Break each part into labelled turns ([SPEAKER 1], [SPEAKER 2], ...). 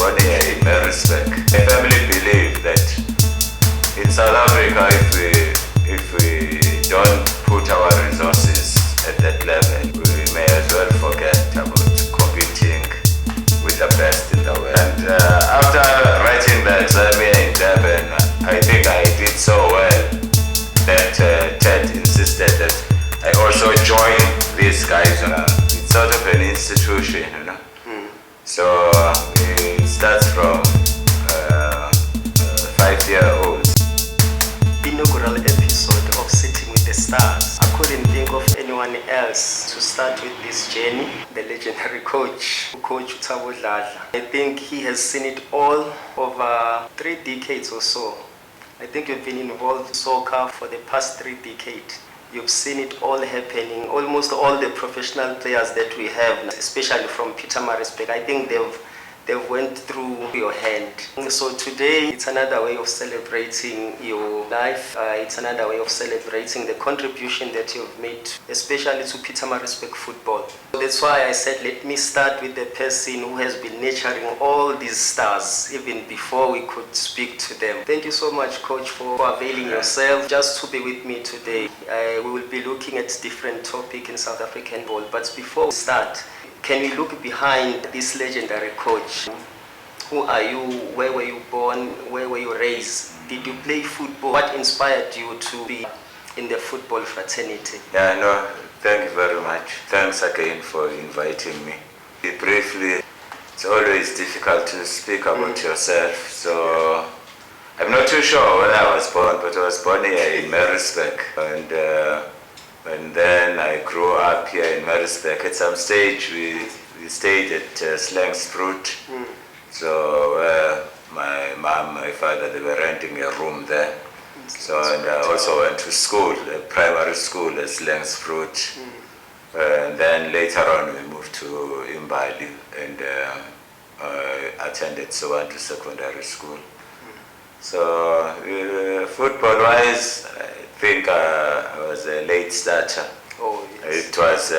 [SPEAKER 1] born here in Maritzburg. My family believe that in South Africa, if we don't put our resources at that level, we may as well forget about competing with the best in the world. And after writing the exam here in Durban, I think I did so well that Ted insisted that I also join these guys. It's sort of an institution, you know. So it starts from 5-year-olds.
[SPEAKER 2] Inaugural episode of Sitting with the Stars. I couldn't think of anyone else to start with this journey. The legendary Coach Thabo Dladla. I think he has seen it all over 3 decades or so. I think you've been involved in soccer for the past 3 decades. You've seen it all happening. Almost all the professional players that we have, especially from Maritzburg, I think they've went through your hand. So today, it's another way of celebrating your life. It's another way of celebrating the contribution that you've made, especially to Maritzburg football. That's why I said, let me start with the person who has been nurturing all these stars, even before we could speak to them. Thank you so much, Coach, for availing yourself just to be with me today. We will be looking at different topics in South African ball. But before we start, can we look behind this legendary coach? Who are you? Where were you born? Where were you raised? Did you play football? What inspired you to be in the football fraternity?
[SPEAKER 1] Yeah, no, thank you very much. Thanks again for inviting me. Briefly, it's always difficult to speak about yourself, so I'm not too sure when I was born, but I was born here in Maritzburg, and then I grew up here in Maritzburg. At some stage, we stayed at Slang's Fruit. So my mom, my father, they were renting a room there. So and I also went to school, primary school at Slang's Fruit. And then later on, we moved to Imbali and attended Sowantu Secondary School. So football-wise, I think I was a late starter.
[SPEAKER 2] Oh, yes.
[SPEAKER 1] It was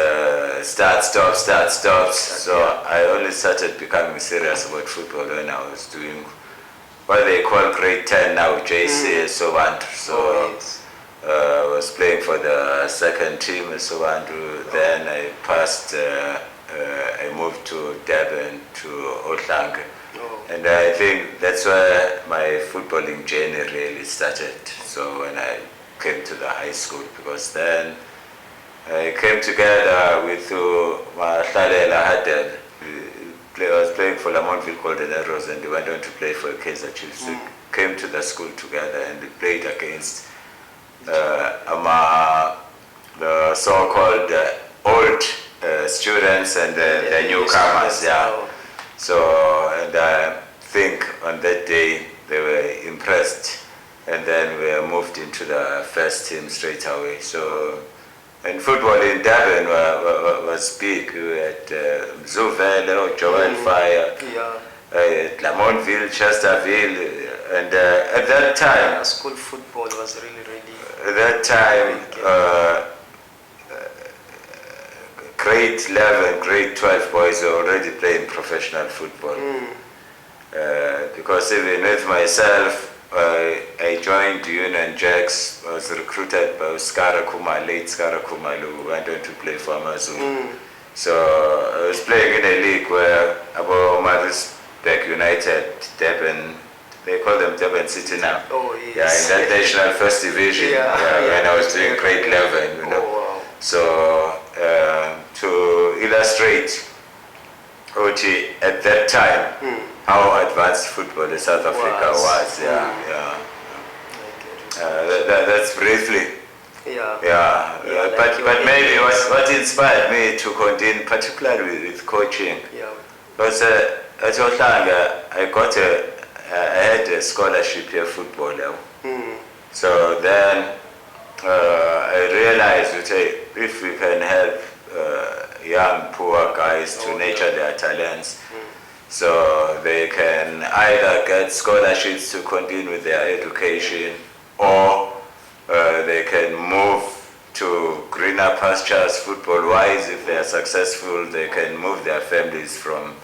[SPEAKER 1] start, stops. So I only started becoming serious about football when I was doing what they call grade 10 now, JC Sowantu. So I was playing for the second team at Sowantu. Then I passed, I moved to Durban, to Ohlange. And I think that's where my footballing journey really started. So when I came to the high school, because then I came together with Mahlalela Hadel. I was playing for Lamontville Coldeneros, and we went on to play for Kaizer Chiefs. We came to the school together and we played against the so-called old students and the newcomers. Yeah. So, and I think on that day they were impressed. And then we moved into the first team straight away. So, and football in Durban was big. We had Zuvele, Joel Fire, Lamontville, Chesterville, and at that time,
[SPEAKER 2] school football was really.
[SPEAKER 1] At that time, grade 11, grade 12 boys were already playing professional football. Because even with myself, I joined Union Jacks. I was recruited by late Skara Kumalu, who went on to play for Amazon. So I was playing in a league where MbomaSport United, Durban, they call them Durban City now.
[SPEAKER 2] Oh, yes.
[SPEAKER 1] Yeah, in that national first division, when I was doing grade 11, you know.
[SPEAKER 2] Oh, wow.
[SPEAKER 1] So to illustrate, at that time, how advanced football in South Africa was. That's briefly. But maybe what inspired me to continue, particularly with coaching, was at Ohlange, I had a scholarship here, football. So then I realized that if we can help young, poor guys to nurture their talents, so they can either get scholarships to continue with their education, or they can move to greener pastures football-wise. If they are successful, they can move their families from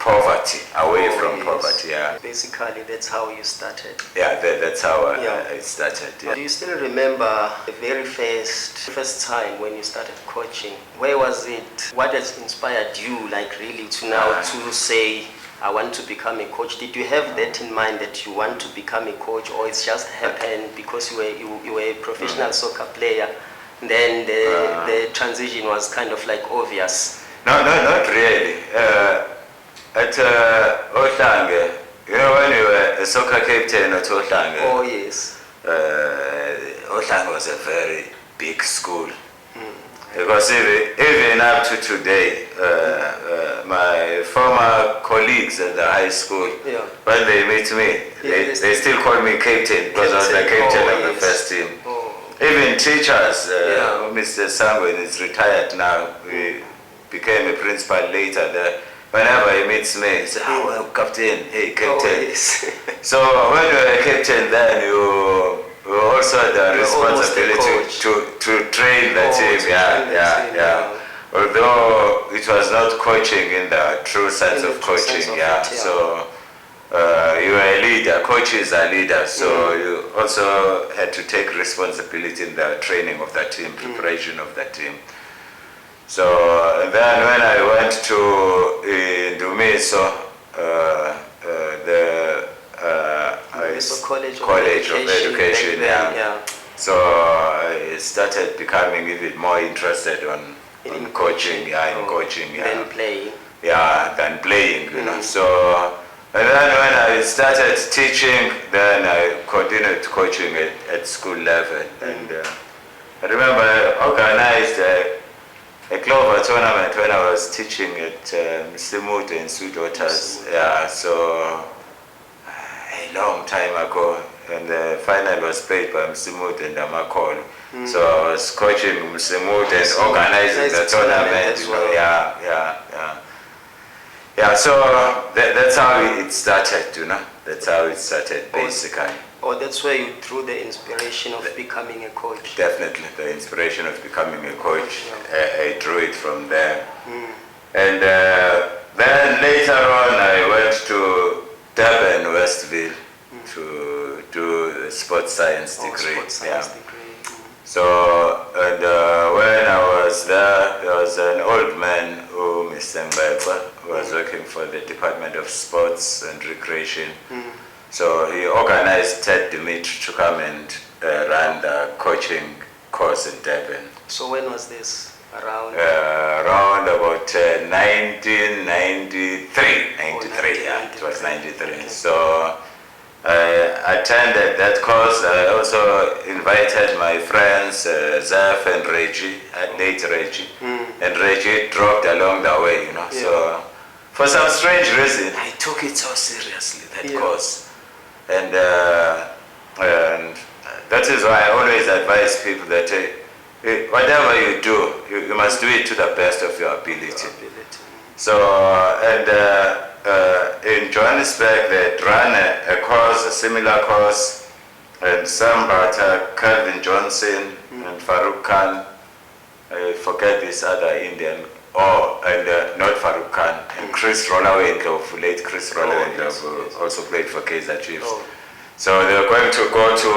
[SPEAKER 1] poverty, away
[SPEAKER 2] Oh,
[SPEAKER 1] from
[SPEAKER 2] yes.
[SPEAKER 1] poverty. Yeah,
[SPEAKER 2] Basically, that's how you started.
[SPEAKER 1] yeah. That's how
[SPEAKER 2] Yeah.
[SPEAKER 1] I started. Yeah.
[SPEAKER 2] Do you still remember the very first time when you started coaching? Where was it? What has inspired you, like really, to now to say, I want to become a coach? Did you have that in mind that you want to become a coach, or it's just happened because you were a professional soccer player? Then the transition was kind of like obvious.
[SPEAKER 1] No, not really. At Ohlange, you know, when you were a soccer captain at Ohlange,
[SPEAKER 2] Oh yes.
[SPEAKER 1] Ohlange was a very big school. Because even up to today, my former colleagues at the high school,
[SPEAKER 2] Yeah.
[SPEAKER 1] when they meet me, they still call me captain because I was the captain of the first team.
[SPEAKER 2] Oh.
[SPEAKER 1] Even teachers,
[SPEAKER 2] Yeah.
[SPEAKER 1] Mr. Sangwen is retired now. We became a principal later. Whenever he meets me, he says, "Oh, well, captain, hey, captain."
[SPEAKER 2] Oh, yes.
[SPEAKER 1] So when you were a captain, then you also had the responsibility to train the team. Yeah. Although it was not coaching in the true sense of coaching. So you are a leader. Coaches are leaders. So you also had to take responsibility in the training of the team, preparation of the team. So then when I went to Dumitru, the College of Education, So I started becoming even more interested in coaching, in coaching,
[SPEAKER 2] Than playing.
[SPEAKER 1] than playing, you know. So and then when I started teaching, then I continued coaching at school level, and I remember I organized a Clover tournament when I was teaching at Msimude in Sudwatas. So a long time ago, and the final was played by Msimude and Amakol. So I was coaching Msimude and organizing the tournament.
[SPEAKER 2] As well.
[SPEAKER 1] So that's how it started, you know. That's how it started, basically.
[SPEAKER 2] Or that's where you drew the inspiration of becoming a coach.
[SPEAKER 1] Definitely, the inspiration of becoming a coach. I drew it from there. And then later on, I went to Durban, Westville, to do a sports science degree. So, and when I was there was an old man who, Mr. Mbekwa, was working for the Department of Sports and Recreation. So he organized Ted Dumitru to come and run the coaching course in Durban.
[SPEAKER 2] So when was this? Around
[SPEAKER 1] About 1993. 93, it was 93.
[SPEAKER 2] Okay.
[SPEAKER 1] So I attended that course. I also invited my friends, Zaf and Reggie, late Reggie. And Reggie dropped along the way, you know. So for some strange reason, I took it so seriously, that course. And that is why I always advise people that whatever you do, you must do it to the best of your ability. So, and in Johannesburg, they ran a course, a similar course, and some but Calvin Johnson and Farouk Khan, I forget this other Indian, and not Farouk Khan, and Chris Rollaway-Ndlovu, late Chris Rollaway-Ndlovu, also played for Kaizer Chiefs. So they were going to go to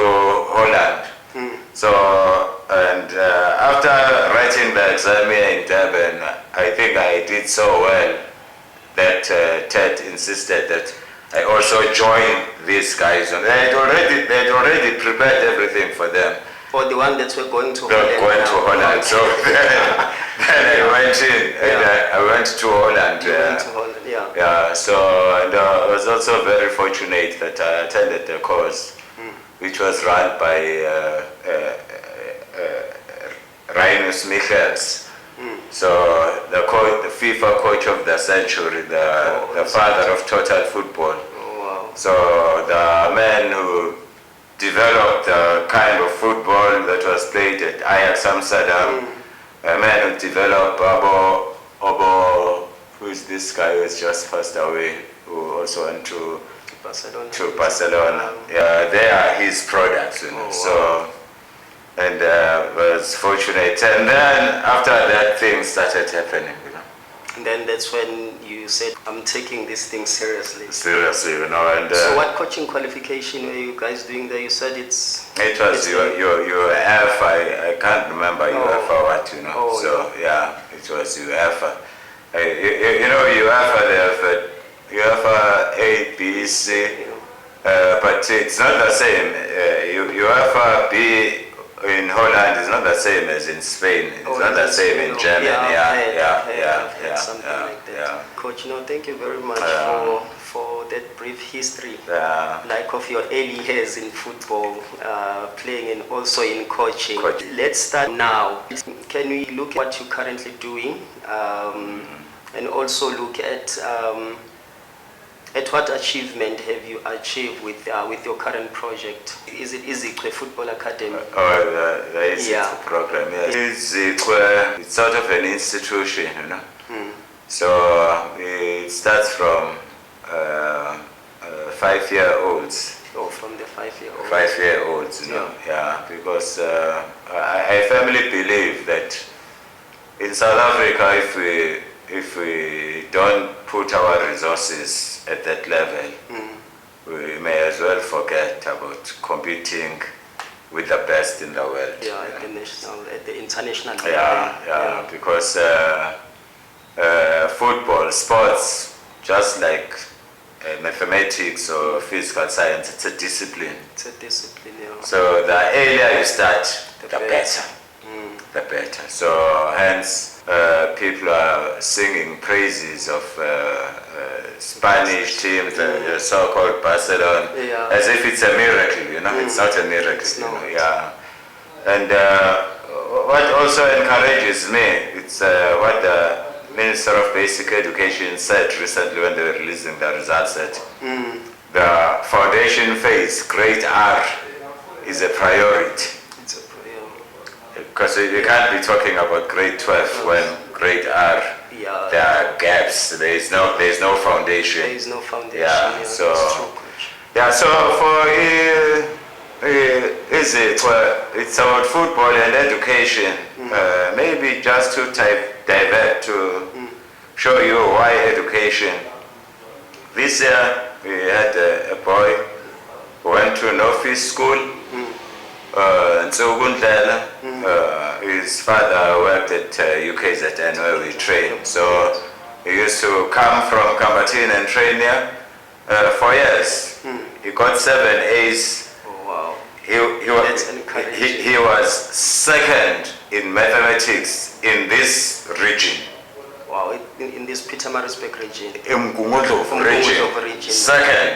[SPEAKER 1] Holland. So, and after writing the exam here in Durban, I think I did so well that Ted insisted that I also join these guys. And they had already prepared everything for them.
[SPEAKER 2] For the one that we're going to
[SPEAKER 1] Holland. Going to Holland. So then I went in, and I went to Holland. So and I was also very fortunate that I attended the course, which was run by Rinus Michels. So the FIFA coach of the century, the father of total football. So the man who developed the kind of football that was played at Ajax Amsterdam, a man who developed Obo, who is this guy who has just passed away, who also went to Barcelona. They are his products, you know. So, and was fortunate. And then after that, things started happening, you know.
[SPEAKER 2] And then that's when you you said, I'm taking this thing seriously.
[SPEAKER 1] Seriously, you know. And
[SPEAKER 2] so what coaching qualification were you guys doing there? You said it
[SPEAKER 1] was UEFA. I can't remember UEFA what, you know.
[SPEAKER 2] Oh,
[SPEAKER 1] so yeah, it was UEFA. You know, UEFA, they have UEFA A, B, C, but it's not the same. UEFA B in Holland is not the same as in Spain. It's not the same in Germany.
[SPEAKER 2] Something like that. Coach, thank you very much for that brief history, like of your early years in football, playing and also in coaching. Let's start now. Can we look at what you're currently doing, and also look at what achievement have you achieved with your current project? Is it Izichwe Football Academy?
[SPEAKER 1] Oh, the Izichwe program, yes. Izichwe, it's sort of an institution, you know. So it starts from 5-year-olds.
[SPEAKER 2] Oh, from the 5-year-olds.
[SPEAKER 1] 5-year-olds, you know, because I firmly believe that in South Africa, if we don't put our resources at that level, we may as well forget about competing with the best in the world.
[SPEAKER 2] At the international level.
[SPEAKER 1] Because football, sports, just like mathematics or physical science, it's a discipline.
[SPEAKER 2] It's a discipline,
[SPEAKER 1] So the earlier you start, the better. The better. So hence, people are singing praises of Spanish teams, the so-called Barcelona, as if it's a miracle, you know. It's not a miracle,
[SPEAKER 2] it's
[SPEAKER 1] you
[SPEAKER 2] not.
[SPEAKER 1] know. And what also encourages me, it's what the Minister of Basic Education said recently when they were releasing the results, that the foundation phase, grade R, is a priority. Because you can't be talking about grade 12 when grade R, there are gaps. There is no foundation.
[SPEAKER 2] There is no foundation.
[SPEAKER 1] So for it's about football and education. Maybe just to divert to show you why education. This year we had a boy who went to an office school. His father worked at UKZN where we trained. So he used to come from Kambatini and train here for years. He got 7 A's.
[SPEAKER 2] Oh, wow.
[SPEAKER 1] He was second in mathematics in this region.
[SPEAKER 2] Wow, in this Maritzburg region.
[SPEAKER 1] In region.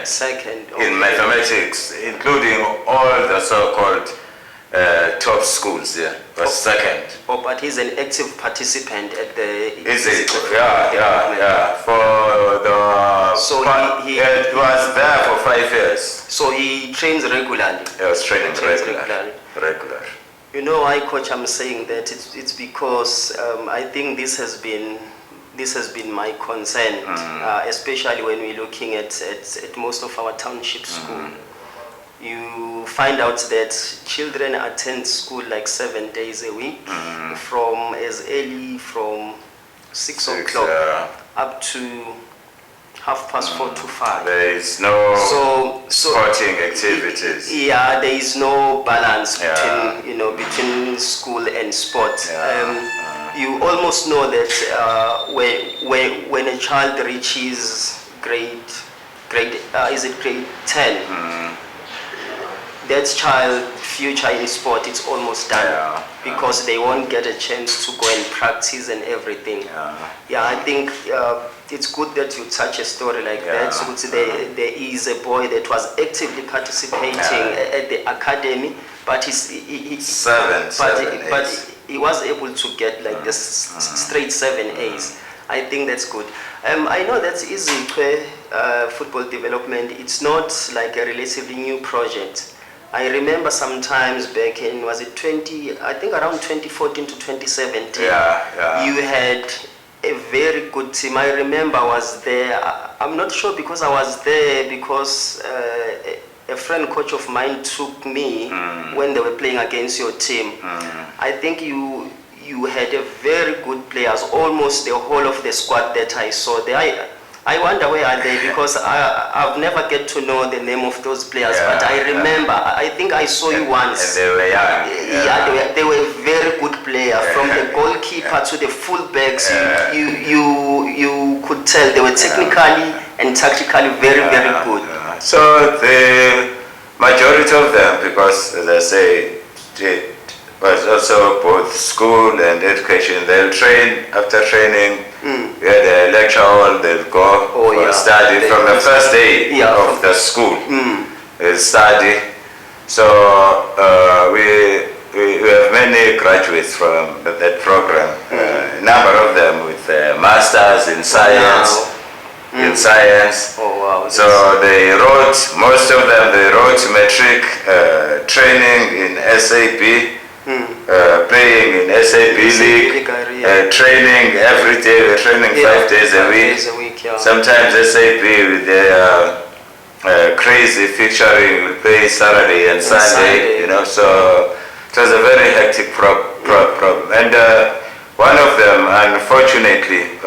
[SPEAKER 1] Second in mathematics, including all the so-called top schools here, was second.
[SPEAKER 2] Oh, but he's an active participant at the...
[SPEAKER 1] For the...
[SPEAKER 2] So he
[SPEAKER 1] was there for 5 years.
[SPEAKER 2] So he trains regularly?
[SPEAKER 1] He was training regular.
[SPEAKER 2] You know why, Coach, I'm saying that? It's because I think this has been my concern, especially when we're looking at most of our township schools. You find out that children attend school like 7 days a week, from as early from 6 o'clock up to 4:30 to 5.
[SPEAKER 1] There is no sporting activities.
[SPEAKER 2] There is no balance between school and sport. You almost know that when a child reaches grade 10. That child future in sport, it's almost done, because they won't get a chance to go and practice and everything. I think it's good that you touch a story like that. So there is a boy that was actively participating at the academy, but he was able to get like this straight 7 A's. I think that's good. I know that's Izichwe football development. It's not like a relatively new project. I remember sometimes back in, was it I think around 2014 to 2017, you had a very good team. I remember I was there. I'm not sure because I was there because a friend coach of mine took me when they were playing against your team. I think you had a very good players, almost the whole of the squad that I saw there. I wonder where are they, because I've never get to know the name of those players, but I remember, I think I saw you once.
[SPEAKER 1] And they were young.
[SPEAKER 2] They were a very good player. From the goalkeeper to the fullbacks, you could tell they were technically and tactically very good.
[SPEAKER 1] So the majority of them, because as I say, it was also both school and education. They'll train, after training, we had a lecture hall, they'll go for study from the first day of the school. They'll study. So we have many graduates from that program, a number of them with masters in science. In science. So they wrote, most of them, they wrote matric training in SAP, playing in SAP League, training every day, we're training 5 days a week. Sometimes SAP with their crazy featuring, we play Saturday and Sunday, you know, so it was a very hectic problem. And one of them, unfortunately,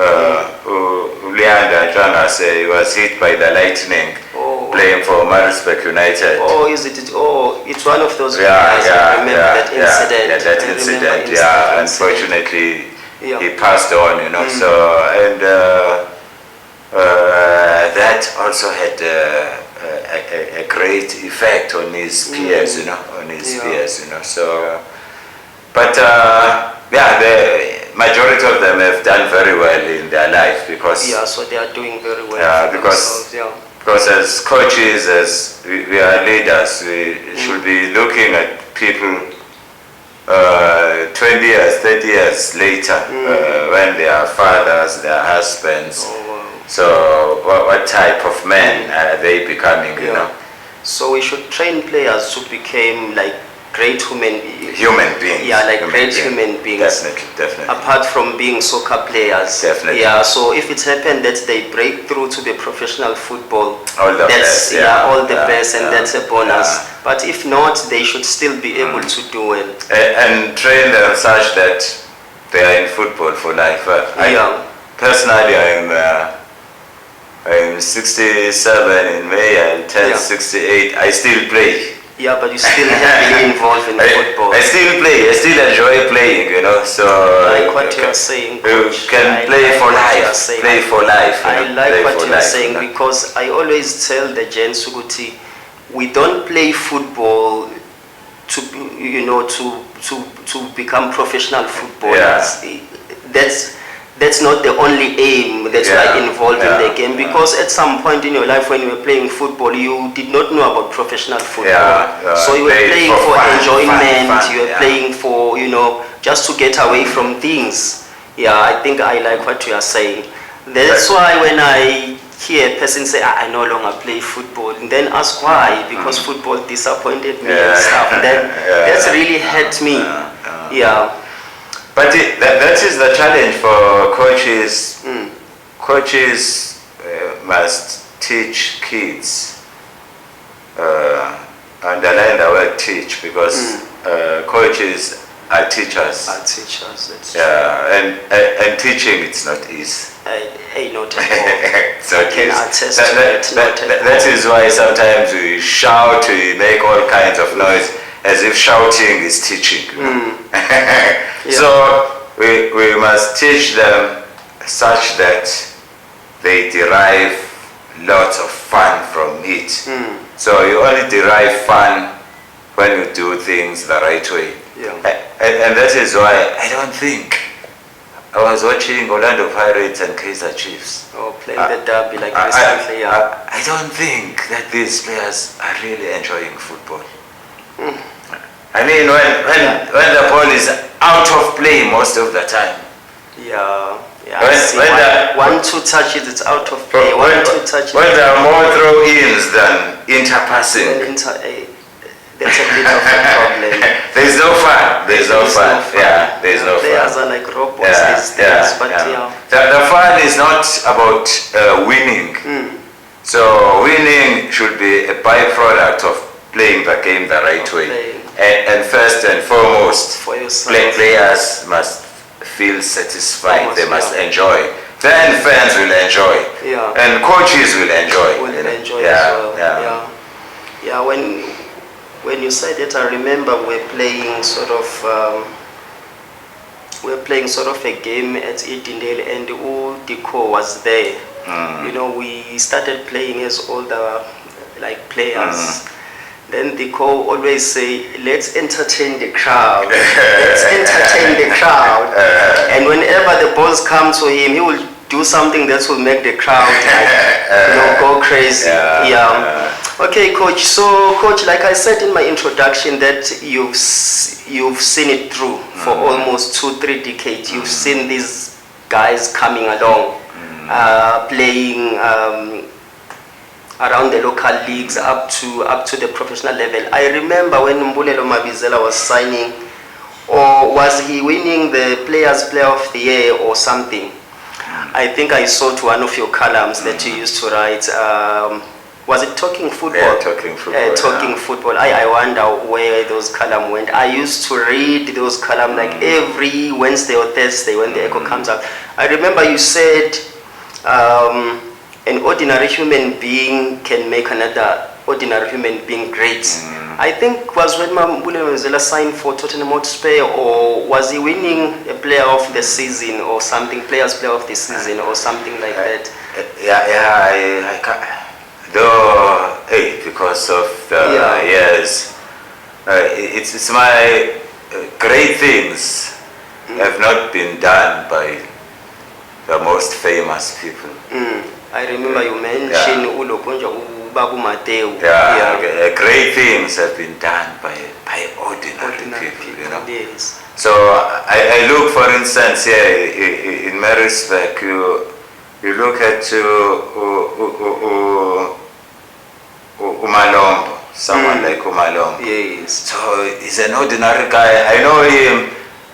[SPEAKER 1] Leander Jonas, he was hit by the lightning playing for Maritzburg United.
[SPEAKER 2] Oh, is it? Oh, it's one of those guys. I remember that incident.
[SPEAKER 1] Unfortunately, he passed on, you know. So, and that also had a great effect on his peers, you know, So, but the majority of them have done very well in their life, because
[SPEAKER 2] so they are doing very well.
[SPEAKER 1] Because as coaches, as we are leaders, we should be looking at people 20 years, 30 years later, when they are fathers, they are husbands. So what type of men are they becoming, you know?
[SPEAKER 2] So we should train players to become like great human beings. Human beings.
[SPEAKER 1] Definitely.
[SPEAKER 2] Apart from being soccer players.
[SPEAKER 1] Definitely.
[SPEAKER 2] So if it's happened that they break through to the professional football,
[SPEAKER 1] all the best.
[SPEAKER 2] All the best, and that's a bonus. But if not, they should still be able to do well.
[SPEAKER 1] And train them such that they are in football for life. Personally, I'm 67 in May, I'll turn 68. I still play.
[SPEAKER 2] Yeah, but you still heavily involved in football.
[SPEAKER 1] I still play. I still enjoy playing, you know. So
[SPEAKER 2] like what you're saying, Coach.
[SPEAKER 1] You can play for life. Play for life.
[SPEAKER 2] I like what you're saying, because I always tell the gents, Suguti, we don't play football to become professional footballers. That's not the only aim that you are involved in the game, because at some point in your life when you were playing football, you did not know about professional football. So you were playing for enjoyment, you were playing for, just to get away from things. I think I like what you are saying. That's why when I hear a person say, I no longer play football, and then ask why, because football disappointed me and stuff, then that's really hurt me.
[SPEAKER 1] But that is the challenge for coaches. Coaches must teach kids. Underline the word teach, because coaches are teachers. And teaching, it's not easy.
[SPEAKER 2] Not at all.
[SPEAKER 1] That is why sometimes we shout, we make all kinds of noise, as if shouting is teaching. So we must teach them such that they derive lots of fun from it. So you only derive fun when you do things the right way. And that is why I don't think, I was watching Orlando Pirates and Kaizer Chiefs.
[SPEAKER 2] Playing the derby like recently.
[SPEAKER 1] I don't think that these players are really enjoying football. I mean, when the ball is out of play most of the time.
[SPEAKER 2] One, two touches, it's out of play. One, two touches.
[SPEAKER 1] When there are more throw-ins than interpassing.
[SPEAKER 2] That's a bit of a problem.
[SPEAKER 1] There's no fun. There's no fun.
[SPEAKER 2] Players are like robots these days. But
[SPEAKER 1] the fun is not about winning. So winning should be a byproduct of playing the game the right way. And first and foremost, players must feel satisfied. They must enjoy. then fans will enjoy.
[SPEAKER 2] Yeah.
[SPEAKER 1] And coaches will enjoy.
[SPEAKER 2] Will enjoy
[SPEAKER 1] yeah,
[SPEAKER 2] as well.
[SPEAKER 1] Yeah.
[SPEAKER 2] Yeah. When you said it, I remember we're playing sort of a game at Edendale, and Diko was there. You know, we started playing as older players. Then Diko always say, let's entertain the crowd. Let's entertain the crowd. And whenever the balls come to him, he will do something that will make the crowd go crazy. Okay, coach. So, coach, like I said in my introduction, that you've seen it through for almost 2-3 decades. You've seen these guys coming along, playing around the local leagues up to the professional level. I remember when Mbulelo Mabizela was signing, or was he winning the Players Player of the Year or something? I think I saw to one of your columns that you used to write. Was it Talking Football?
[SPEAKER 1] Yeah, Talking Football.
[SPEAKER 2] Talking Football. I wonder where those columns went. I used to read those columns like every Wednesday or Thursday when the Echo comes out. I remember you said an ordinary human being can make another ordinary human being great. I think was when Mbulelo Mabizela signed for Tottenham Hotspur, or was he winning a player of the season or something, players player of the season or something like that?
[SPEAKER 1] I can't. Though, because of the years, it's my great things have not been done by the most famous people.
[SPEAKER 2] I remember you mentioned Babu Mateo.
[SPEAKER 1] Great things have been done by ordinary people, you know.
[SPEAKER 2] Yes.
[SPEAKER 1] So I look, for instance, here in Maritzburg, you look at Umalombo, someone like Umalombo.
[SPEAKER 2] Yes.
[SPEAKER 1] So he's an ordinary guy. I know him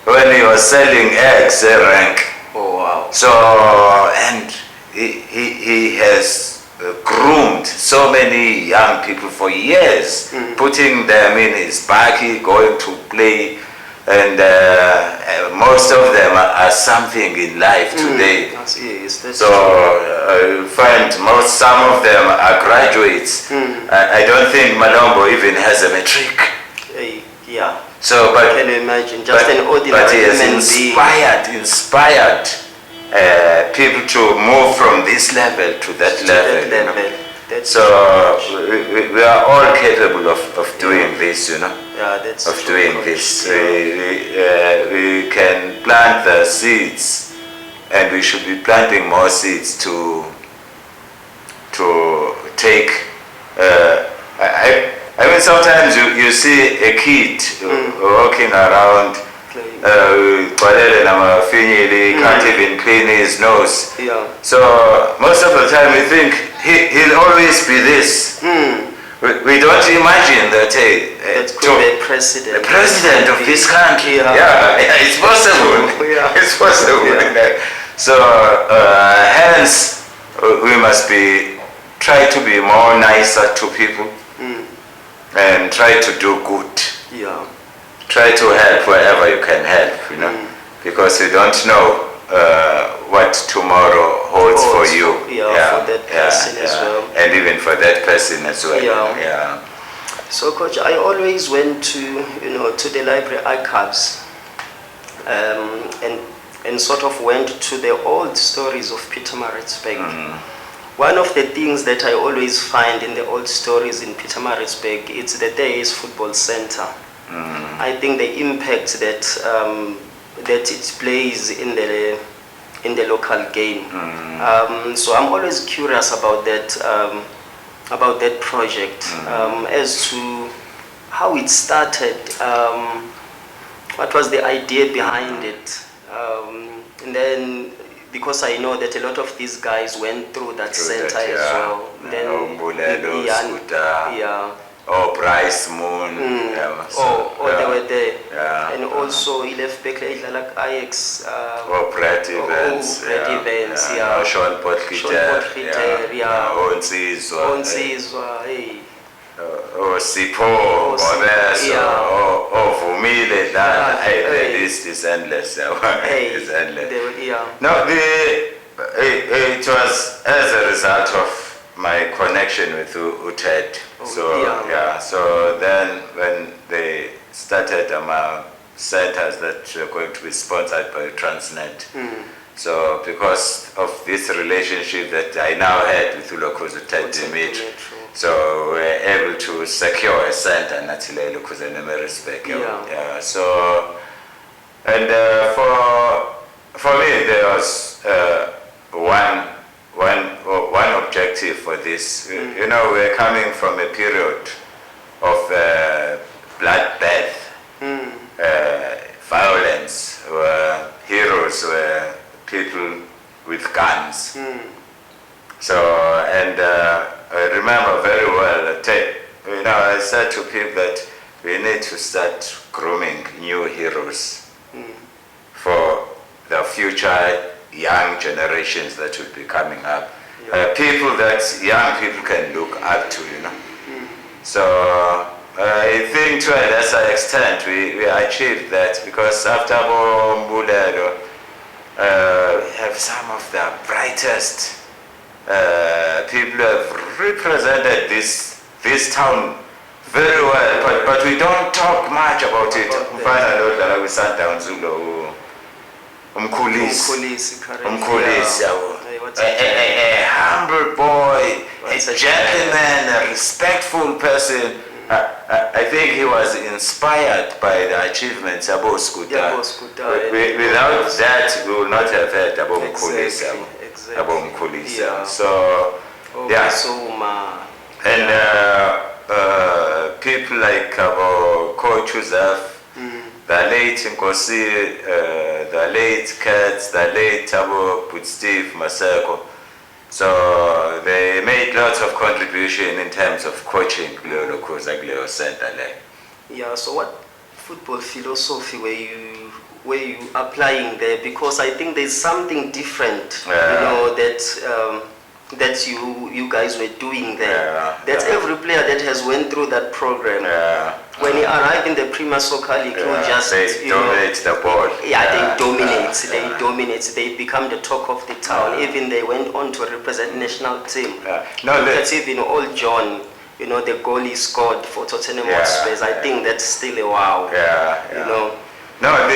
[SPEAKER 1] when he was selling eggs at Rank.
[SPEAKER 2] Oh wow.
[SPEAKER 1] So, and he has groomed so many young people for years, putting them in his buggy, going to play, and most of them are something in life today. So you find some of them are graduates. I don't think Malombo even has a matric.
[SPEAKER 2] Yeah.
[SPEAKER 1] So, but
[SPEAKER 2] can you imagine just an ordinary
[SPEAKER 1] but he has
[SPEAKER 2] human
[SPEAKER 1] inspired people to move from this level to that level. You know? So we are all capable of doing this, you know.
[SPEAKER 2] Yeah, that's
[SPEAKER 1] of
[SPEAKER 2] true,
[SPEAKER 1] doing
[SPEAKER 2] Coach.
[SPEAKER 1] this. We can plant the seeds, and we should be planting more seeds to take. I mean, sometimes you see a kid walking around. Can't even clean his nose. So most of the time we think he'll always be this. We don't imagine that
[SPEAKER 2] that could be
[SPEAKER 1] the president of this country. It's possible. It's possible. So hence we must try to be more nicer to people and try to do good. Try to help wherever you can help, you know, because you don't know what tomorrow holds for you.
[SPEAKER 2] For that person as well.
[SPEAKER 1] And even for that person as well.
[SPEAKER 2] So, Coach, I always went to the library archives and sort of went to the old stories of Peter Maritzburg. One of the things that I always find in the old stories in Peter Maritzburg, it's the Tehuise Football Center. I think the impact that it plays in the local game. So I'm always curious about that project, as to how it started, what was the idea behind it, and then because I know that a lot of these guys went through that center as well. Then
[SPEAKER 1] Bryce Moon.
[SPEAKER 2] They were there. And also he left back like Ajax.
[SPEAKER 1] Brett Evans. Sean Potgieter.
[SPEAKER 2] Onsizwa.
[SPEAKER 1] Sipho, Moneso, Vumile, the list is endless. It's endless. No, It was as a result of my connection with UTED. So then when they started centers that were going to be sponsored by Transnet. So because of this relationship that I now had with Coach Dumitru, so we were able to secure a center in Maritzburg. So, and for me there was one objective for this. You know, we're coming from a period of bloodbath, violence, where heroes were people with guns. So, and I remember very well, you know, I said to people that we need to start grooming new heroes for the future young generations that will be coming up. People that young people can look up to, you know. So I think to a lesser extent we achieved that, because after Mbulelo, we have some of the brightest people who have represented this town very well, but we don't talk much about it. Umkhulisi, a humble boy, a gentleman, a respectful person. I think he was inspired by the achievements of Skuta. Without that, we would not have had Umkhulisi. So, and people like Coach Thabo, the late Nkosi, the late Katz, the late Steve Maseko. So they made lots of contribution in terms of coaching Gleo Center.
[SPEAKER 2] Yeah, so what football philosophy were you applying there? Because I think there's something different, you know, that you guys were doing there. That's every player that has went through that program. When you arrive in the Premier Soccer League, you just
[SPEAKER 1] they dominate the ball.
[SPEAKER 2] They dominate. They dominate. They become the talk of the town. Even they went on to represent national team. That's even old John. You know, the goal he scored for Tottenham Hotspur. I think that's still a wow. You know.
[SPEAKER 1] No,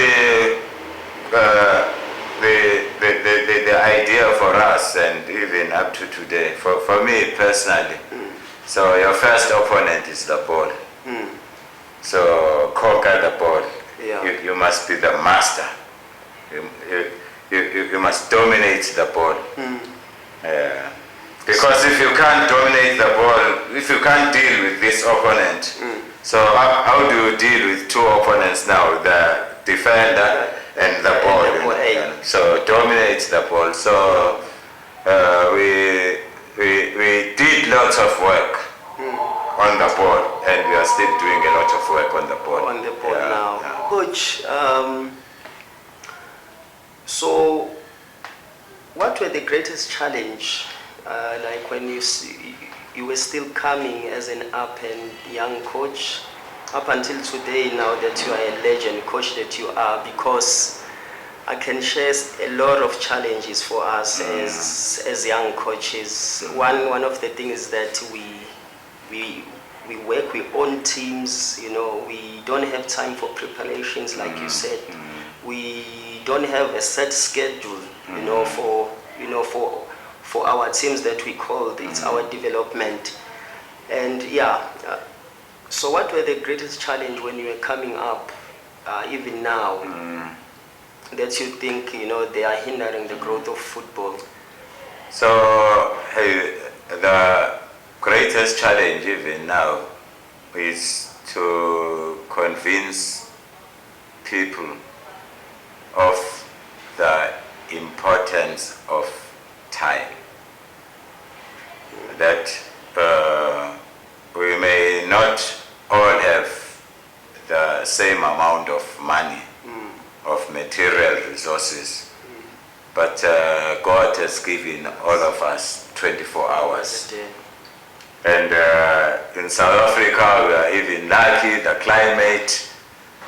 [SPEAKER 1] the idea for us, and even up to today, for me personally, so your first opponent is the ball. So conquer the ball. You must be the master. You must dominate the ball. Because if you can't dominate the ball, if you can't deal with this opponent, so how do you deal with two opponents now, the defender and the ball? So dominate the ball. So we did lots of work on the ball, and we are still doing a lot of work on the ball.
[SPEAKER 2] On the ball now. Coach, so what were the greatest challenge, like when you were still coming as an up and young coach, up until today now that you are a legend coach that you are? Because I can share a lot of challenges for us as young coaches. One of the things that we work, we own teams, you know, we don't have time for preparations like you said. We don't have a set schedule, you know, for our teams that we call it's our development. And so what were the greatest challenge when you were coming up, even now, that you think, you know, they are hindering the growth of football?
[SPEAKER 1] So the greatest challenge even now is to convince people of the importance of time. That we may not all have the same amount of money, of material resources, but God has given all of us 24 hours. And in South Africa, we are even lucky. The climate,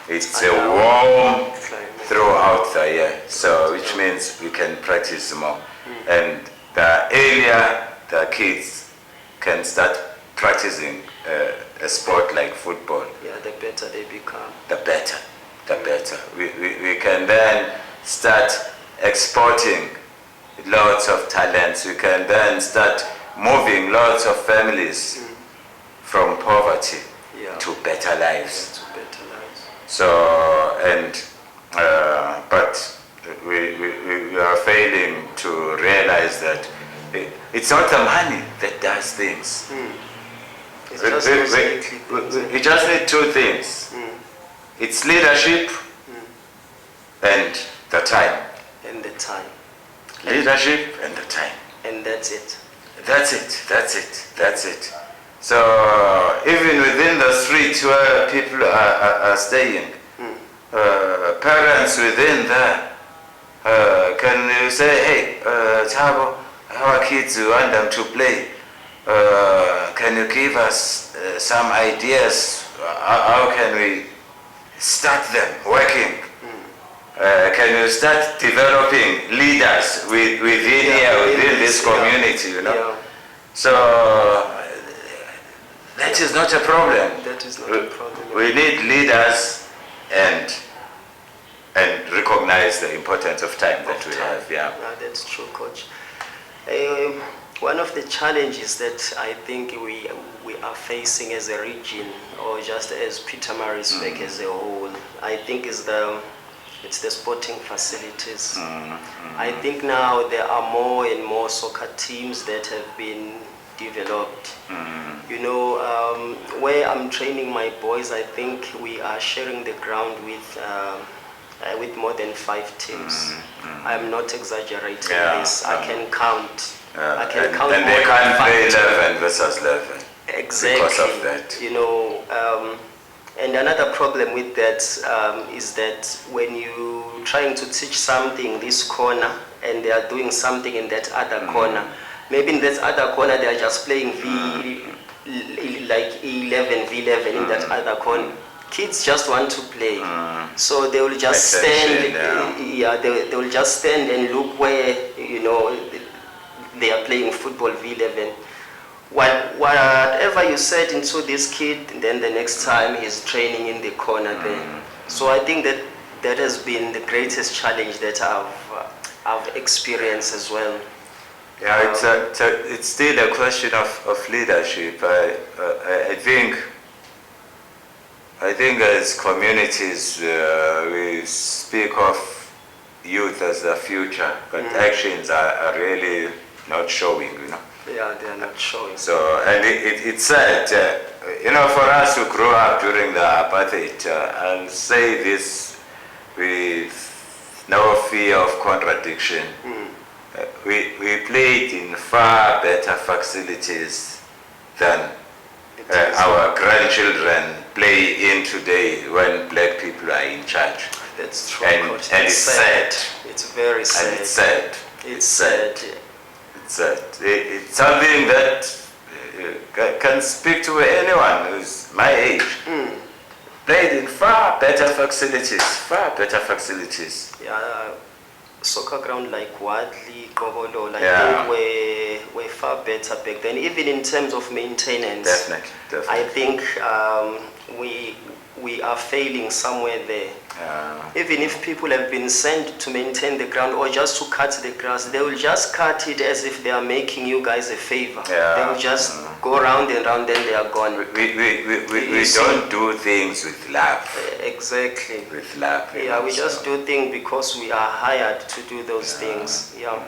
[SPEAKER 1] it's a warm, throughout the year. So which means we can practice more. And the earlier the kids can start practicing a sport like football,
[SPEAKER 2] Yeah, the better they become.
[SPEAKER 1] the better. We can then start exporting lots of talents. We can then start moving lots of families from poverty
[SPEAKER 2] Yeah.
[SPEAKER 1] to better lives.
[SPEAKER 2] To better lives.
[SPEAKER 1] So, but we are failing to realize that it's not the money that does things.
[SPEAKER 2] It's just those little things.
[SPEAKER 1] We just need two things. It's leadership and the time.
[SPEAKER 2] And the time.
[SPEAKER 1] Leadership and the time.
[SPEAKER 2] And that's it.
[SPEAKER 1] That's it. So even within the street where people are staying, parents within there, can you say, hey, Thabo, our kids, we want them to play. Can you give us some ideas? How can we start them working? Can you start developing leaders within this community, you know?
[SPEAKER 2] Yeah.
[SPEAKER 1] So that is not a problem.
[SPEAKER 2] That is not a problem.
[SPEAKER 1] We need leaders and recognize the importance of time that we have. Yeah.
[SPEAKER 2] That's true, Coach. One of the challenges that I think we are facing as a region, or just as Maritzburg as a whole, I think it's the sporting facilities. I think now there are more and more soccer teams that have been developed. You know, where I'm training my boys, I think we are sharing the ground with more than 5 teams. I'm not exaggerating this. I can count. I can count
[SPEAKER 1] and
[SPEAKER 2] more
[SPEAKER 1] they can't
[SPEAKER 2] than 5
[SPEAKER 1] play
[SPEAKER 2] teams.
[SPEAKER 1] 11 versus 11.
[SPEAKER 2] Exactly.
[SPEAKER 1] Because of that.
[SPEAKER 2] You know, and another problem with that is that when you trying to teach something this corner and they are doing something in that other corner, maybe in that other corner they are just playing like 11 v11 in that other corner. Kids just want to play, so they will just stand. They will just stand and look where, you know, they are playing football v11. Whatever you said into this kid, then the next time he's training in the corner there. So I think that has been the greatest challenge that I've experienced as well.
[SPEAKER 1] Yeah, it's still a question of leadership. I think as communities we speak of youth as the future, but actions are really not showing, you know.
[SPEAKER 2] Yeah, they are not showing.
[SPEAKER 1] So, and it's sad, you know, for us who grew up during the apartheid, I'll say this with no fear of contradiction. We played in far better facilities than our grandchildren play in today when black people are in charge.
[SPEAKER 2] That's true.
[SPEAKER 1] And it's sad.
[SPEAKER 2] It's very sad.
[SPEAKER 1] And it's sad.
[SPEAKER 2] It's sad.
[SPEAKER 1] It's something that can speak to anyone who's my age. Played in far better facilities.
[SPEAKER 2] Yeah, soccer ground like Wadley, Kobolo,
[SPEAKER 1] Yeah.
[SPEAKER 2] I think were far better back then. Even in terms of maintenance,
[SPEAKER 1] Definitely.
[SPEAKER 2] I think we are failing somewhere there. Even if people have been sent to maintain the ground or just to cut the grass, they will just cut it as if they are making you guys a favor. They will just go round and round, then they are gone.
[SPEAKER 1] We don't do things with love.
[SPEAKER 2] Exactly.
[SPEAKER 1] With love.
[SPEAKER 2] Yeah, we just do things because we are hired to do those things. Yeah.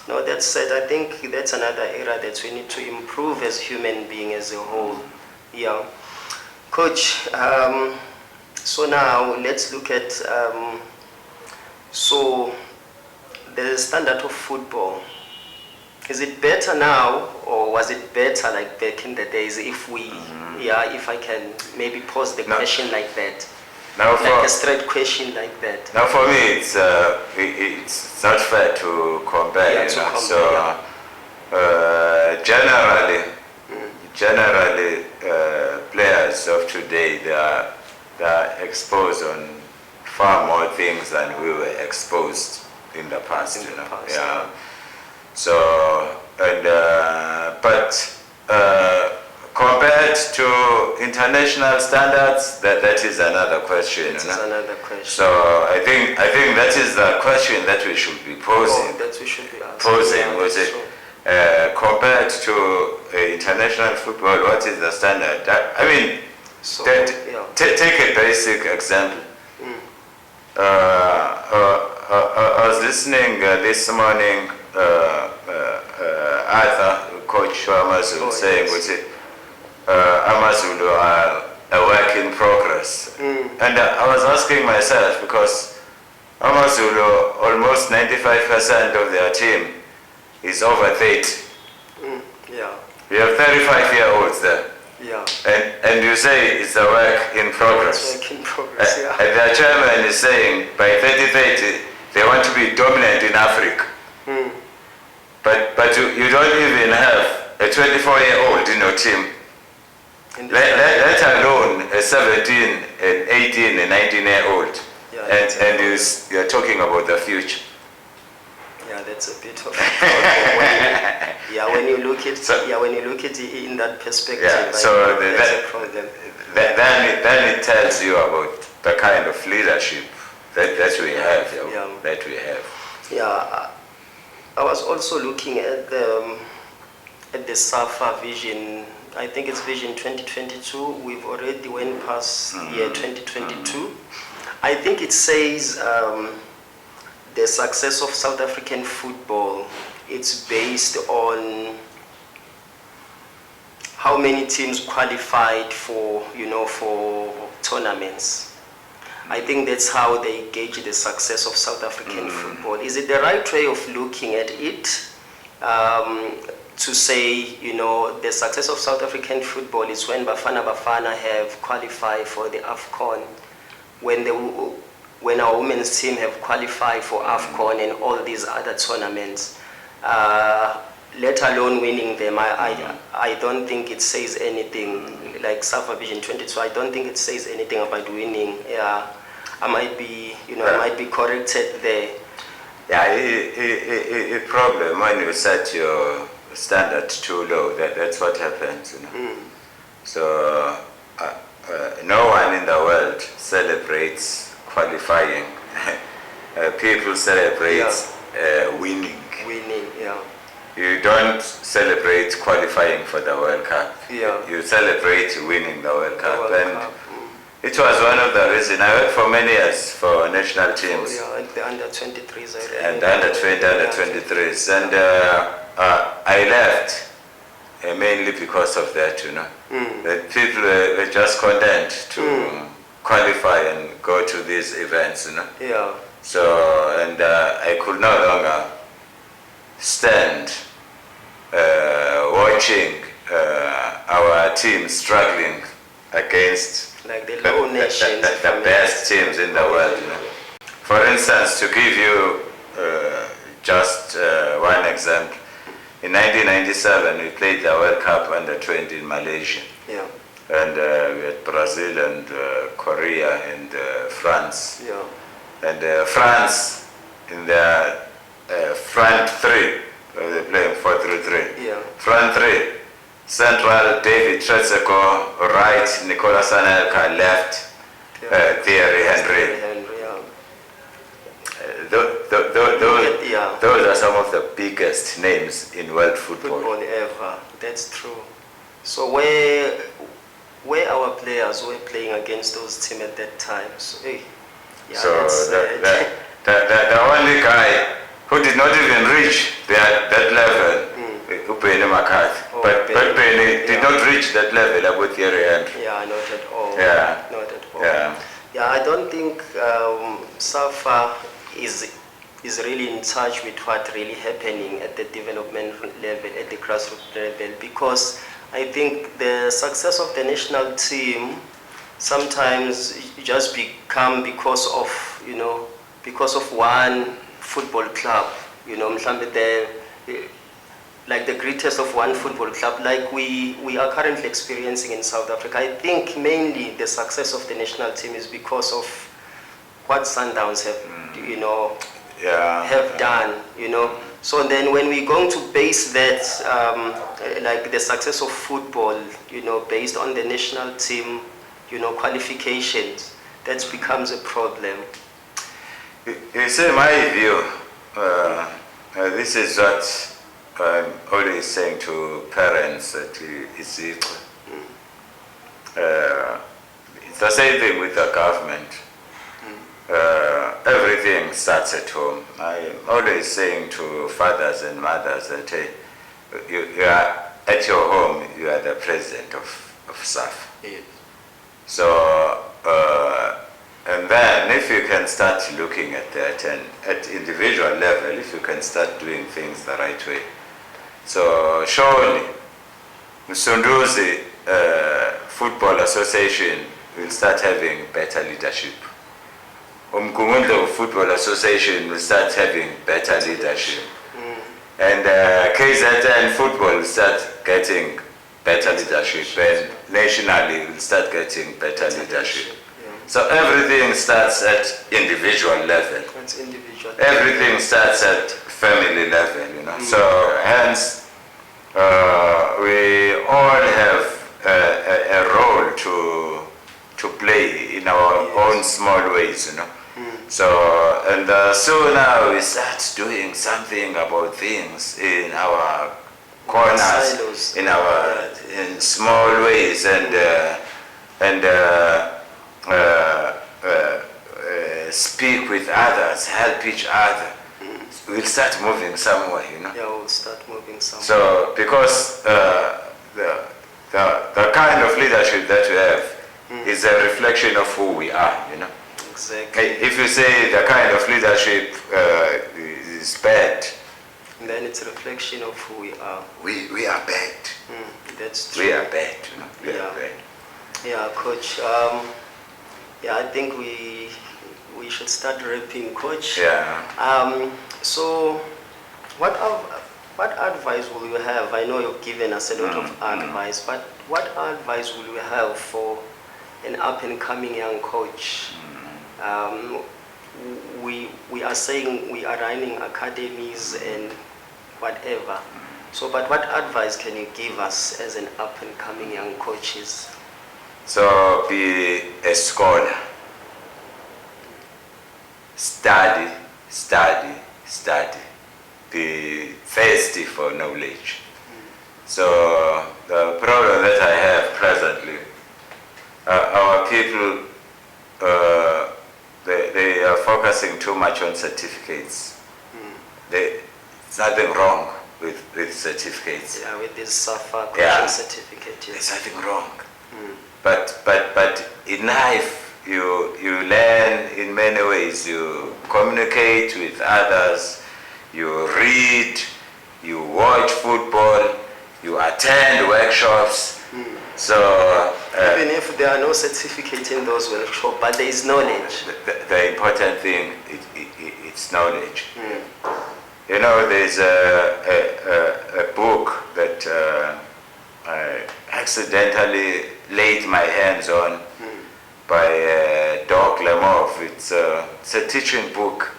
[SPEAKER 2] No, that said, I think that's another area that we need to improve as human beings as a whole. Yeah. Coach, so now let's look at so the standard of football. Is it better now, or was it better like back in the days? If we, if I can maybe pose the question like that,
[SPEAKER 1] now
[SPEAKER 2] like a straight question like that.
[SPEAKER 1] Now for me, it's not fair to compare. Generally, players of today they are exposed on far more things than we were exposed in the past. Yeah. So, and but compared to international standards, that is another question.
[SPEAKER 2] That is another question.
[SPEAKER 1] So I think that is the question that we should be posing.
[SPEAKER 2] That we should be asking.
[SPEAKER 1] Posing, was it compared to international football? What is the standard? I mean,
[SPEAKER 2] So,
[SPEAKER 1] take a basic example. I was listening this morning. Arthur, Coach Amazulu, saying, Amazulu are a work in progress. And I was asking myself, because Amazulu, almost 95% of their team is over 30.
[SPEAKER 2] Yeah.
[SPEAKER 1] You have 35-year-olds there.
[SPEAKER 2] Yeah.
[SPEAKER 1] And you say it's a work in progress.
[SPEAKER 2] Work in progress, yeah.
[SPEAKER 1] And the chairman is saying by 2030 they want to be dominant in Africa. But you don't even have a 24-year-old in your team. Let alone a 17, an 18, a 19-year-old.
[SPEAKER 2] Yeah,
[SPEAKER 1] and you're talking about the future.
[SPEAKER 2] Yeah, that's a bit of a problem. When you look at it in that perspective,
[SPEAKER 1] so
[SPEAKER 2] that's a problem.
[SPEAKER 1] Then it tells you about the kind of leadership that we have. That we have.
[SPEAKER 2] Yeah, I was also looking at the SAFA vision. I think it's Vision 2022. We've already went past year 2022. I think it says the success of South African football, it's based on how many teams qualified for tournaments. I think that's how they gauge the success of South African football. Is it the right way of looking at it? To say, the success of South African football is when Bafana have qualified for the AFCON, when our women's team have qualified for AFCON and all these other tournaments, let alone winning them. I don't think it says anything, like SAFA Vision 22, I don't think it says anything about winning. I might be corrected there.
[SPEAKER 1] Yeah, a problem when you set your standard too low, that's what happens. So no one in the world celebrates qualifying. People celebrate winning.
[SPEAKER 2] Winning, yeah.
[SPEAKER 1] You don't celebrate qualifying for the World Cup.
[SPEAKER 2] Yeah.
[SPEAKER 1] You celebrate winning the World Cup. It was one of the reasons. I worked for many years for national teams.
[SPEAKER 2] The under 23s.
[SPEAKER 1] And the under 20, under 23s. And I left mainly because of that, That people were just content to qualify and go to these events,
[SPEAKER 2] Yeah.
[SPEAKER 1] So, and I could no longer stand watching our team struggling against
[SPEAKER 2] like the low nations,
[SPEAKER 1] the best teams in the world. For instance, to give you just one example, in 1997 we played the World Cup under 20 in Malaysia.
[SPEAKER 2] Yeah.
[SPEAKER 1] And we had Brazil and Korea and France.
[SPEAKER 2] Yeah.
[SPEAKER 1] And France in the front three, they're playing 4-3-3.
[SPEAKER 2] Yeah.
[SPEAKER 1] Front three, central David Trezeguet, right Nicolas Anelka, left Thierry Henry. Those are some of the biggest names in world football.
[SPEAKER 2] Football ever, that's true. So where our players were playing against those teams at that time. So
[SPEAKER 1] the only guy who did not even reach that level, Benny McCarthy. But Benny did not reach that level about Thierry Henry.
[SPEAKER 2] Yeah, not at all.
[SPEAKER 1] Yeah.
[SPEAKER 2] Not at all.
[SPEAKER 1] Yeah.
[SPEAKER 2] I don't think SAFA is really in touch with what really happening at the development level, at the grassroots level, because I think the success of the national team sometimes just become because of one football club. Like the greatest of one football club, like we are currently experiencing in South Africa. I think mainly the success of the national team is because of what Sundowns have,
[SPEAKER 1] Yeah.
[SPEAKER 2] have done, So then when we're going to base that, like the success of football, based on the national team, qualifications, that becomes a problem.
[SPEAKER 1] You see, my view, this is what I'm always saying to parents at Izichwe. It's the same thing with the government. Everything starts at home. I'm always saying to fathers and mothers that, hey, you are at your home, you are the president of SAFA.
[SPEAKER 2] Yes.
[SPEAKER 1] So, and then if you can start looking at that, and at individual level, if you can start doing things the right way. So surely, Msunduzi Football Association will start having better leadership. Umgumundo Football Association will start having better leadership. And KZN Football will start getting better leadership, and nationally will start getting better leadership. So everything starts at individual level.
[SPEAKER 2] That's individual.
[SPEAKER 1] Everything starts at family level, So hence, we all have a role to play in our own small ways, So, and sooner we start doing something about things in our corners, in small ways, and speak with others, help each other, we'll start moving somewhere,
[SPEAKER 2] Yeah, we'll start moving somewhere.
[SPEAKER 1] So, because the kind of leadership that we have is a reflection of who we are,
[SPEAKER 2] Exactly.
[SPEAKER 1] If you say the kind of leadership is bad,
[SPEAKER 2] then it's a reflection of who we are.
[SPEAKER 1] We are bad.
[SPEAKER 2] That's true.
[SPEAKER 1] We are bad. We are bad.
[SPEAKER 2] Yeah, Coach. I think we should start wrapping, Coach.
[SPEAKER 1] Yeah.
[SPEAKER 2] So, what advice will you have? I know you've given us a lot of advice, but what advice will you have for an up-and-coming young coach? We are saying we are running academies and whatever. So, but what advice can you give us as an up-and-coming young coaches?
[SPEAKER 1] So, be a scholar. Study, study, study. Be thirsty for knowledge. So, the problem that I have presently, our people, they are focusing too much on certificates. There's nothing wrong with certificates.
[SPEAKER 2] Yeah, with this SAFA coaching certificate.
[SPEAKER 1] There's nothing wrong. But in life, you learn in many ways. You communicate with others, you read, you watch football, you attend workshops. So
[SPEAKER 2] even if there are no certificates in those workshops, but there is knowledge.
[SPEAKER 1] The important thing it's knowledge. There's a book that I accidentally laid my hands on by Doc Lemov. It's a teaching book.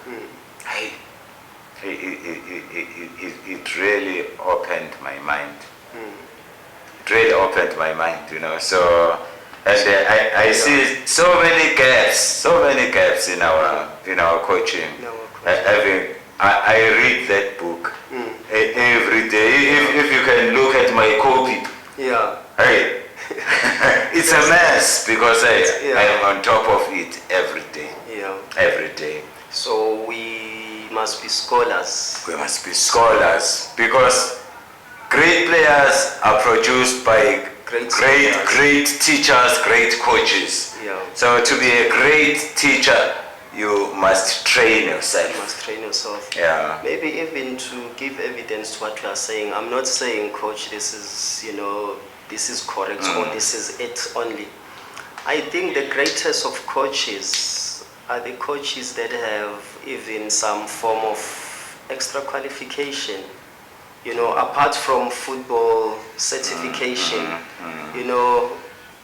[SPEAKER 1] It really opened my mind. It really opened my mind, So, and I see so many gaps in our coaching. I read that book every day. If you can look at my copy, hey, it's a mess because I am on top of it every day. Every day.
[SPEAKER 2] So we must be scholars.
[SPEAKER 1] We must be scholars because great players are produced by great teachers, great coaches. So to be a great teacher, you must train yourself.
[SPEAKER 2] You must train yourself.
[SPEAKER 1] Yeah.
[SPEAKER 2] Maybe even to give evidence to what you are saying. I'm not saying, Coach, this is correct or this is it only. I think the greatest of coaches are the coaches that have even some form of extra qualification. Apart from football certification,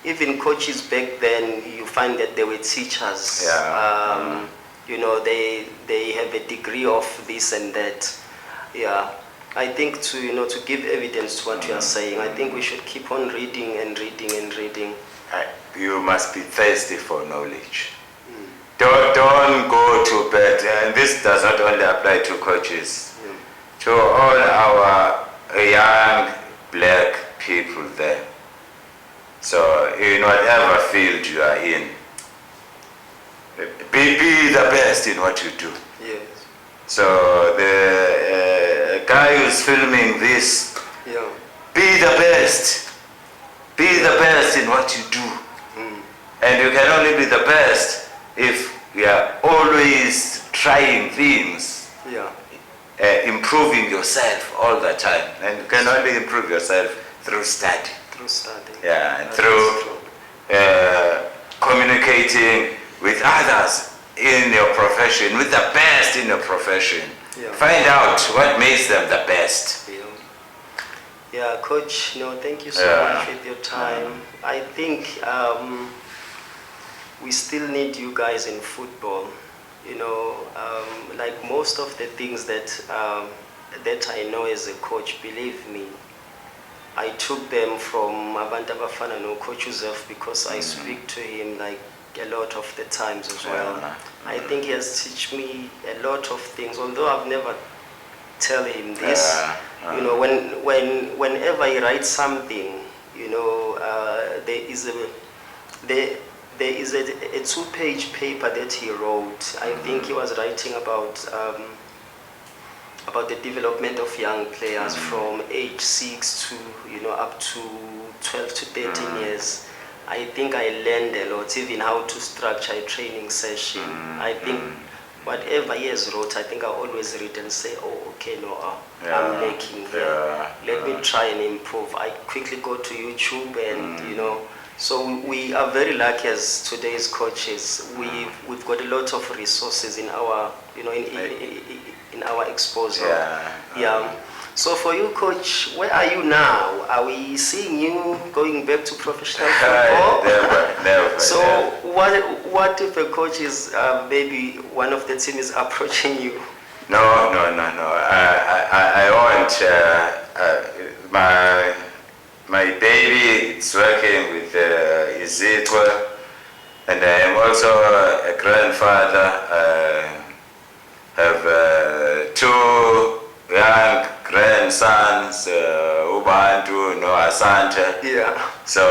[SPEAKER 2] even coaches back then, you find that they were teachers.
[SPEAKER 1] Yeah.
[SPEAKER 2] You know, they have a degree of this and that. Yeah. I think to give evidence to what you are saying, I think we should keep on reading and reading and reading.
[SPEAKER 1] You must be thirsty for knowledge. Don't go to bed, and this does not only apply to coaches, to all our young black people there. So in whatever field you are in, be the best in what you do.
[SPEAKER 2] Yes.
[SPEAKER 1] So the guy who's filming this,
[SPEAKER 2] Yeah.
[SPEAKER 1] be the best. Be the best in what you do. And you can only be the best if you are always trying things,
[SPEAKER 2] Yeah.
[SPEAKER 1] improving yourself all the time. And you can only improve yourself through study.
[SPEAKER 2] Through study.
[SPEAKER 1] Yeah, and
[SPEAKER 2] That
[SPEAKER 1] through
[SPEAKER 2] is true.
[SPEAKER 1] communicating with others in your profession, with the best in your profession.
[SPEAKER 2] Yeah.
[SPEAKER 1] Find out what makes them the best.
[SPEAKER 2] Yeah, Coach, thank you so much for your time. I think we still need you guys in football. Like most of the things that I know as a coach, believe me, I took them from Abantu Abafana no Coach Joseph, because I speak to him like a lot of the times as well. I think he has taught me a lot of things, although I've never tell him this. Whenever he writes something, there is a 2-page paper that he wrote. I think he was writing about the development of young players from age 6 to up to 12 to 13 years. I think I learned a lot, even how to structure a training session. I think whatever he has wrote, I think I always read and say, oh, okay, I'm making here. Let me try and improve. I quickly go to YouTube and, so we are very lucky as today's coaches. We've got a lot of resources in our, in our exposure. So for you, Coach, where are you now? Are we seeing you going back to professional football?
[SPEAKER 1] Never.
[SPEAKER 2] So what if a coach is, maybe one of the team is approaching you?
[SPEAKER 1] No. I want my baby is working with Izichwe, and I am also a grandfather. I have 2 young grandsons, Ubantu, Asante.
[SPEAKER 2] Yeah.
[SPEAKER 1] So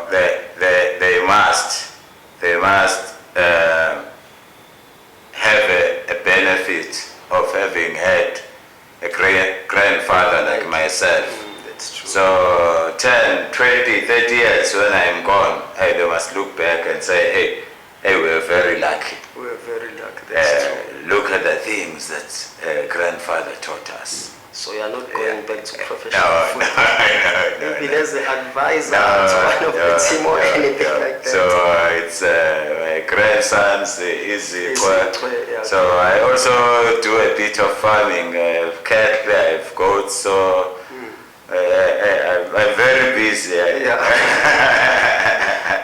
[SPEAKER 1] they must have a benefit of having had a grandfather like myself.
[SPEAKER 2] That's true.
[SPEAKER 1] So 10, 20, 30 years when I'm gone, they must look back and say, hey, we're very lucky.
[SPEAKER 2] We're very lucky. That's true.
[SPEAKER 1] Look at the things that grandfather taught us.
[SPEAKER 2] So you're not going back to professional
[SPEAKER 1] No.
[SPEAKER 2] Maybe as an advisor to one of the team or anything like that.
[SPEAKER 1] So it's my grandson's Izichwe.
[SPEAKER 2] Yeah.
[SPEAKER 1] So I also do a bit of farming. I have cattle, I have goats, so I'm very busy.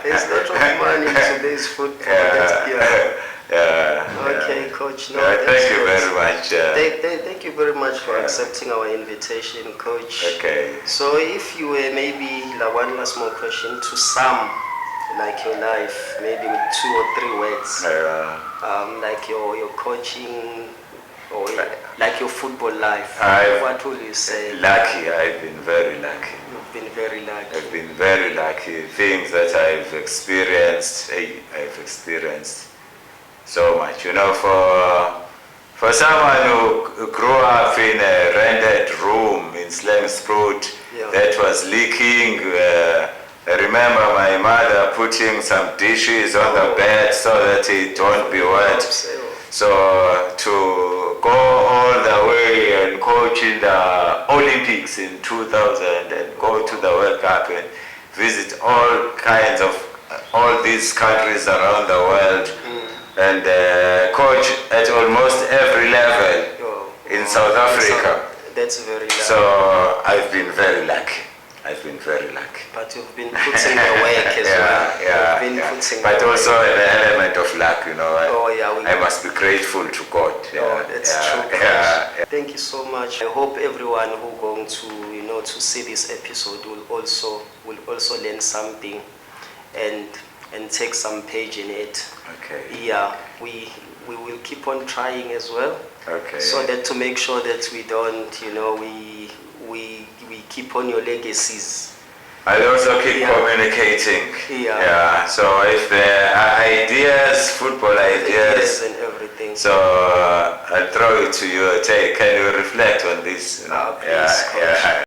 [SPEAKER 2] There's a lot of money in today's football. Okay, Coach.
[SPEAKER 1] Thank you very much.
[SPEAKER 2] Thank you very much for accepting our invitation, Coach.
[SPEAKER 1] Okay.
[SPEAKER 2] So if you were maybe one last more question to sum like your life, maybe with 2 or 3 words, like your coaching or like your football life, what would you say?
[SPEAKER 1] Lucky. I've been very lucky.
[SPEAKER 2] You've been very lucky.
[SPEAKER 1] I've been very lucky. Things that I've experienced, I've experienced so much. For someone who grew up in a rented room in Slangspoort that was leaking, I remember my mother putting some dishes on the bed so that it won't be wet. So to go all the way and coach in the Olympics in 2000 and go to the World Cup and visit all these countries around the world and coach at almost every level in South Africa.
[SPEAKER 2] That's very lucky.
[SPEAKER 1] So I've been very lucky. I've been very lucky.
[SPEAKER 2] But you've been putting the work as well.
[SPEAKER 1] Yeah,
[SPEAKER 2] You've been
[SPEAKER 1] yeah.
[SPEAKER 2] putting
[SPEAKER 1] But
[SPEAKER 2] the
[SPEAKER 1] also
[SPEAKER 2] work.
[SPEAKER 1] the element of luck, you know.
[SPEAKER 2] Oh, yeah,
[SPEAKER 1] I must be grateful to God.
[SPEAKER 2] That's true. Coach. Thank you so much. I hope everyone who going to to see this episode will also learn something and take some page in it.
[SPEAKER 1] Okay.
[SPEAKER 2] Yeah, we will keep on trying as well.
[SPEAKER 1] Okay.
[SPEAKER 2] So that to make sure that we don't, we keep on your legacies.
[SPEAKER 1] I'll also keep communicating.
[SPEAKER 2] Yeah.
[SPEAKER 1] So if there are ideas, football ideas,
[SPEAKER 2] and everything.
[SPEAKER 1] so I'll throw it to you. Can you reflect on this?
[SPEAKER 2] Please, Coach.